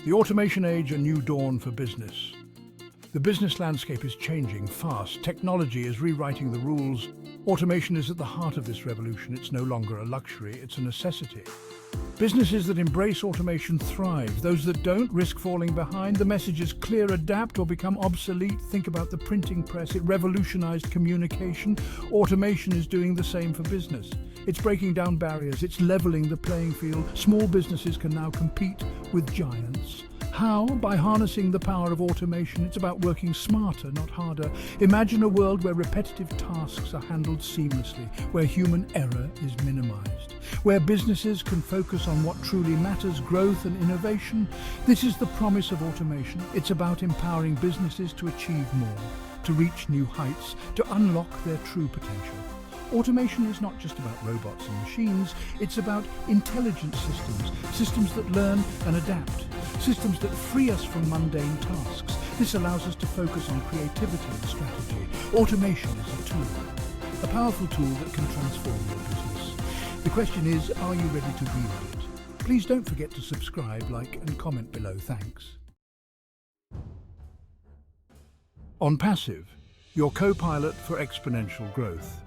The automation age, a new dawn for business. The business landscape is changing fast. Technology is rewriting the rules. Automation is at the heart of this revolution. It's no longer a luxury, it's a necessity. Businesses that embrace automation thrive. Those that don't risk falling behind. The message is clear: adapt or become obsolete. Think about the printing press. It revolutionized communication. Automation is doing the same for business. It's breaking down barriers. It's leveling the playing field. Small businesses can now compete with giants. How? By harnessing the power of automation. It's about working smarter, not harder. Imagine a world where repetitive tasks are handled seamlessly, where human error is minimized, where businesses can focus on what truly matters: growth and innovation. This is the promise of automation. It's about empowering businesses to achieve more, to reach new heights, to unlock their true potential. Automation is not just about robots and machines, it's about intelligent systems that learn and adapt, systems that free us from mundane tasks. This allows us to focus on creativity and strategy. Automation is a tool, a powerful tool that can transform your business. The question is, are you ready to wield it? Please don't forget to subscribe, like and comment below. Thanks. Onpassive, your co-pilot for exponential growth.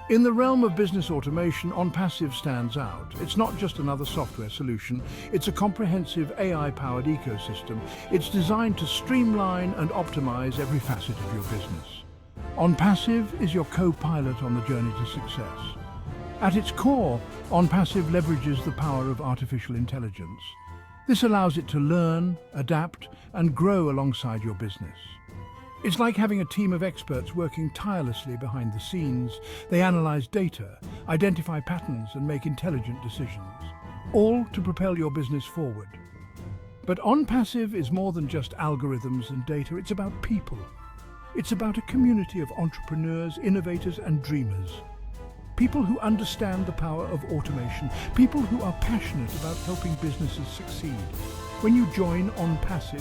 In the realm of business automation, Onpassive stands out. It's not just another software solution, it's a comprehensive AI-powered ecosystem. It's designed to streamline and optimize every facet of your business. Onpassive is your co-pilot on the journey to success. At its core, Onpassive leverages the power of artificial intelligence. This allows it to learn, adapt, and grow alongside your business. It's like having a team of experts working tirelessly behind the scenes. They analyze data, identify patterns, and make intelligent decisions, all to propel your business forward. But Onpassive is more than just algorithms and data. It's about people. It's about a community of entrepreneurs, innovators, and dreamers. People who understand the power of automation, people who are passionate about helping businesses succeed. When you join Onpassive,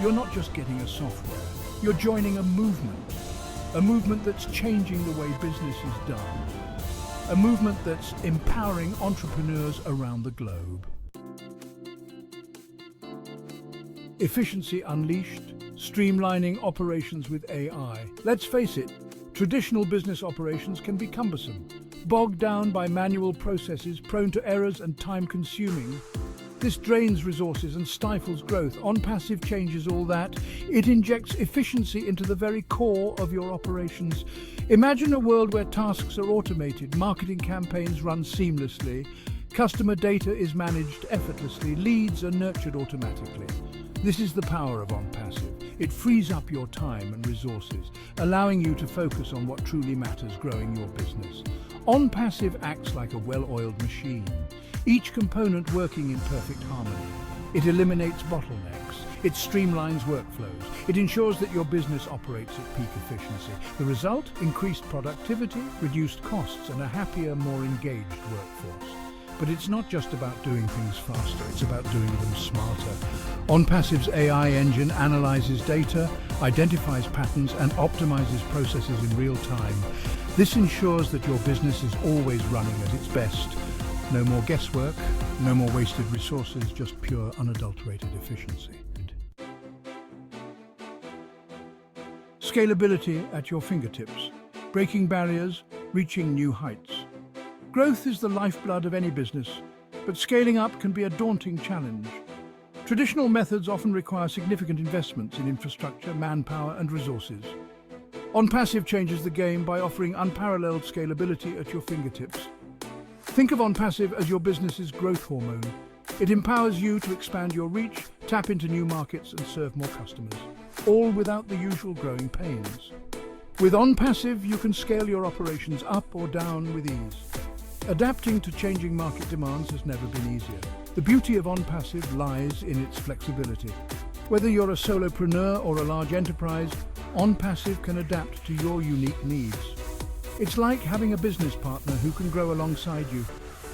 you're not just getting a software. You're joining a movement that's changing the way business is done, a movement that's empowering entrepreneurs around the globe. Efficiency unleashed, streamlining operations with AI. Let's face it, traditional business operations can be cumbersome, bogged down by manual processes, prone to errors and time-consuming. This drains resources and stifles growth. Onpassive changes all that. It injects efficiency into the very core of your operations. Imagine a world where tasks are automated, marketing campaigns run seamlessly, customer data is managed effortlessly, leads are nurtured automatically. This is the power of Onpassive. It frees up your time and resources, allowing you to focus on what truly matters: growing your business. Onpassive acts like a well-oiled machine, each component working in perfect harmony. It eliminates bottlenecks. It streamlines workflows. It ensures that your business operates at peak efficiency. The result? Increased productivity, reduced costs, and a happier, more engaged workforce. But it's not just about doing things faster, it's about doing them smarter. Onpassive's AI engine analyzes data, identifies patterns, and optimizes processes in real time. This ensures that your business is always running at its best. No more guesswork, no more wasted resources, just pure, unadulterated efficiency. Scalability at your fingertips, breaking barriers, reaching new heights. Growth is the lifeblood of any business, but scaling up can be a daunting challenge. Traditional methods often require significant investments in infrastructure, manpower, and resources. Onpassive changes the game by offering unparalleled scalability at your fingertips. Think of Onpassive as your business's growth hormone. It empowers you to expand your reach, tap into new markets, and serve more customers, all without the usual growing pains. With Onpassive, you can scale your operations up or down with ease. Adapting to changing market demands has never been easier. The beauty of Onpassive lies in its flexibility. Whether you're a solopreneur or a large enterprise, Onpassive can adapt to your unique needs. It's like having a business partner who can grow alongside you,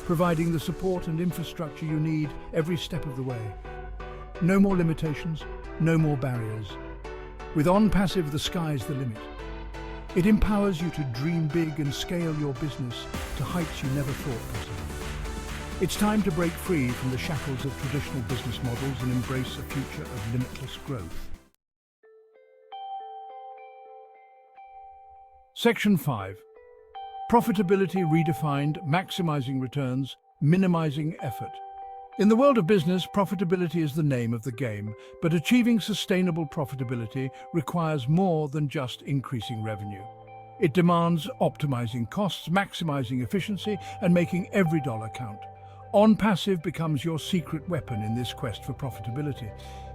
providing the support and infrastructure you need every step of the way. No more limitations, no more barriers. With Onpassive, the sky's the limit. It empowers you to dream big and scale your business to heights you never thought possible. It's time to break free from the shackles of traditional business models and embrace a future of limitless growth. Section 5. Profitability redefined, maximizing returns, minimizing effort. In the world of business, profitability is the name of the game, but achieving sustainable profitability requires more than just increasing revenue. It demands optimizing costs, maximizing efficiency, and making every dollar count. Onpassive becomes your secret weapon in this quest for profitability.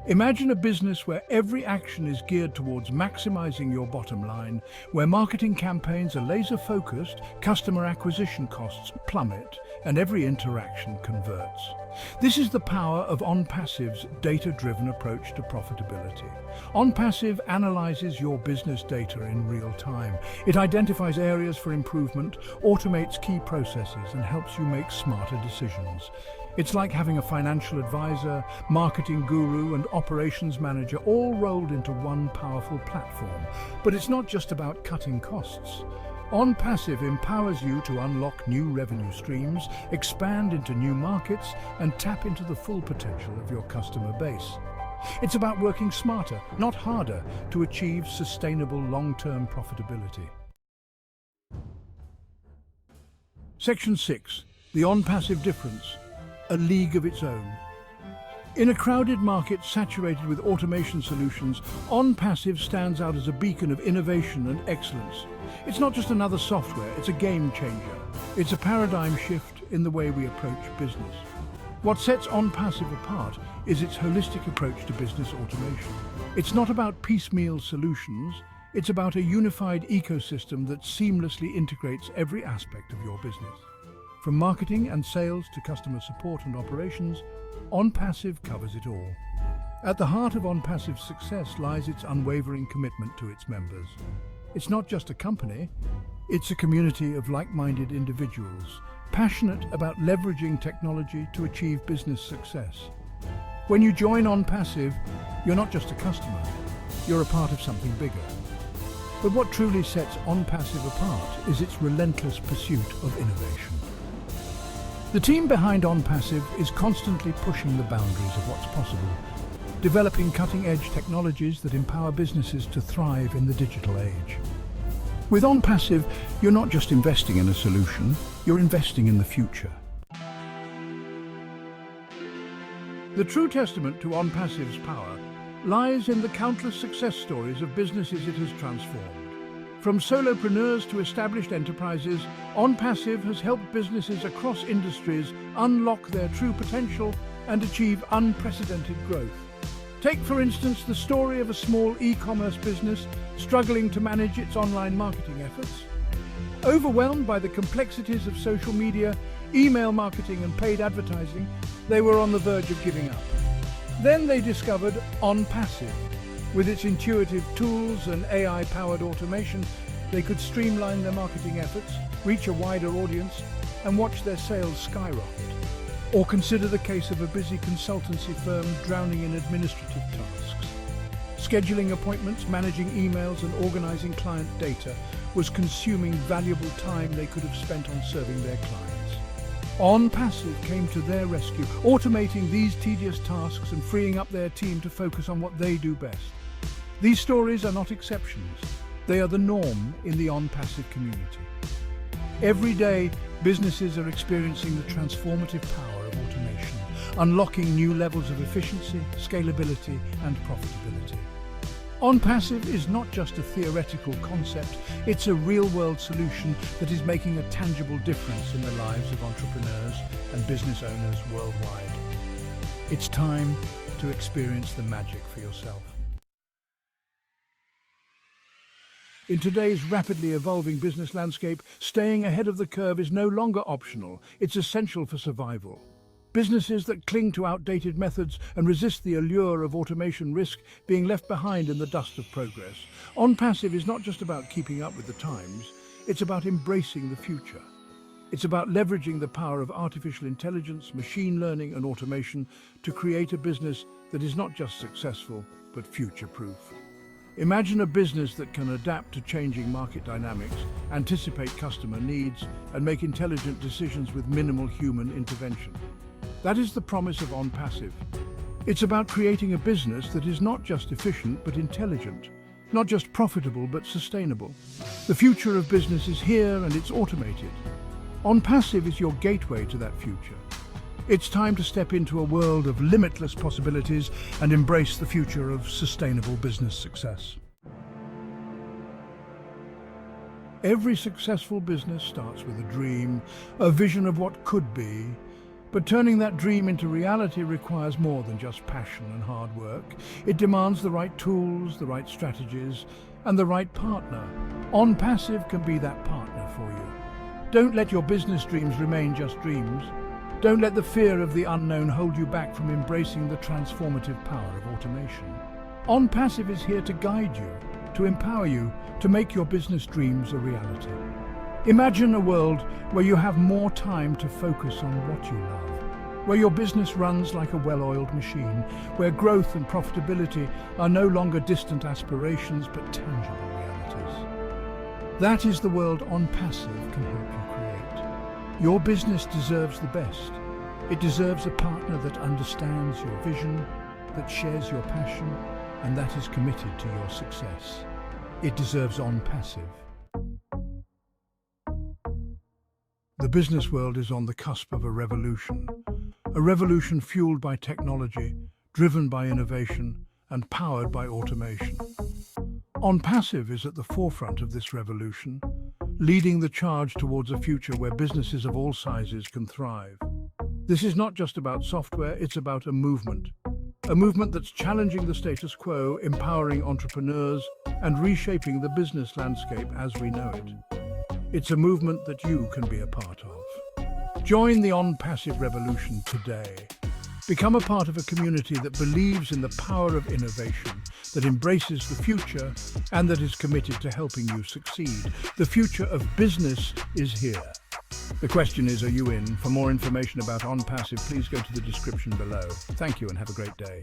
Imagine a business where every action is geared towards maximizing your bottom line, where marketing campaigns are laser-focused, customer acquisition costs plummet, and every interaction converts. This is the power of Onpassive's data-driven approach to profitability. Onpassive analyzes your business data in real time. It identifies areas for improvement, automates key processes, and helps you make smarter decisions. It's like having a financial advisor, marketing guru, and operations manager all rolled into one powerful platform. But it's not just about cutting costs. Onpassive empowers you to unlock new revenue streams, expand into new markets, and tap into the full potential of your customer base. It's about working smarter, not harder, to achieve sustainable long-term profitability. Section 6. The Onpassive difference. A league of its own. In a crowded market saturated with automation solutions, Onpassive stands out as a beacon of innovation and excellence. It's not just another software, it's a game changer. It's a paradigm shift in the way we approach business. What sets Onpassive apart is its holistic approach to business automation. It's not about piecemeal solutions, it's about a unified ecosystem that seamlessly integrates every aspect of your business. From marketing and sales to customer support and operations, Onpassive covers it all. At the heart of Onpassive's success lies its unwavering commitment to its members. It's not just a company, it's a community of like-minded individuals, passionate about leveraging technology to achieve business success. When you join Onpassive, you're not just a customer, you're a part of something bigger. But what truly sets Onpassive apart is its relentless pursuit of innovation. The team behind Onpassive is constantly pushing the boundaries of what's possible, developing cutting-edge technologies that empower businesses to thrive in the digital age. With Onpassive, you're not just investing in a solution, you're investing in the future. The true testament to Onpassive's power lies in the countless success stories of businesses it has transformed. From solopreneurs to established enterprises, Onpassive has helped businesses across industries unlock their true potential and achieve unprecedented growth. Take, for instance, the story of a small e-commerce business struggling to manage its online marketing efforts. Overwhelmed by the complexities of social media, email marketing, and paid advertising, they were on the verge of giving up. Then they discovered Onpassive. With its intuitive tools and AI-powered automation, they could streamline their marketing efforts, reach a wider audience, and watch their sales skyrocket. Or consider the case of a busy consultancy firm drowning in administrative tasks. Scheduling appointments, managing emails, and organizing client data was consuming valuable time they could have spent on serving their clients. Onpassive came to their rescue, automating these tedious tasks and freeing up their team to focus on what they do best. These stories are not exceptions. They are the norm in the Onpassive community. Every day, businesses are experiencing the transformative power of automation, unlocking new levels of efficiency, scalability, and profitability. Onpassive is not just a theoretical concept, it's a real-world solution that is making a tangible difference in the lives of entrepreneurs and business owners worldwide. It's time to experience the magic for yourself. In today's rapidly evolving business landscape, staying ahead of the curve is no longer optional, it's essential for survival. Businesses that cling to outdated methods and resist the allure of automation risk being left behind in the dust of progress. Onpassive is not just about keeping up with the times, it's about embracing the future. It's about leveraging the power of artificial intelligence, machine learning, and automation to create a business that is not just successful, but future-proof. Imagine a business that can adapt to changing market dynamics, anticipate customer needs, and make intelligent decisions with minimal human intervention. That is the promise of Onpassive. It's about creating a business that is not just efficient but intelligent, not just profitable but sustainable. The future of business is here and it's automated. Onpassive is your gateway to that future. It's time to step into a world of limitless possibilities and embrace the future of sustainable business success. Every successful business starts with a dream, a vision of what could be. But turning that dream into reality requires more than just passion and hard work. It demands the right tools, the right strategies, and the right partner. Onpassive can be that partner for you. Don't let your business dreams remain just dreams. Don't let the fear of the unknown hold you back from embracing the transformative power of automation. Onpassive is here to guide you, to empower you, to make your business dreams a reality. Imagine a world where you have more time to focus on what you love, where your business runs like a well-oiled machine, where growth and profitability are no longer distant aspirations but tangible realities. That is the world Onpassive can help you create. Your business deserves the best. It deserves a partner that understands your vision, that shares your passion, and that is committed to your success. It deserves Onpassive. The business world is on the cusp of a revolution fueled by technology, driven by innovation, and powered by automation. Onpassive is at the forefront of this revolution, leading the charge towards a future where businesses of all sizes can thrive. This is not just about software, it's about a movement that's challenging the status quo, empowering entrepreneurs, and reshaping the business landscape as we know it. It's a movement that you can be a part of. Join the Onpassive revolution today. Become a part of a community that believes in the power of innovation, that embraces the future, and that is committed to helping you succeed. The future of business is here. The question is, are you in? For more information about Onpassive, please go to the description below. Thank you and have a great day.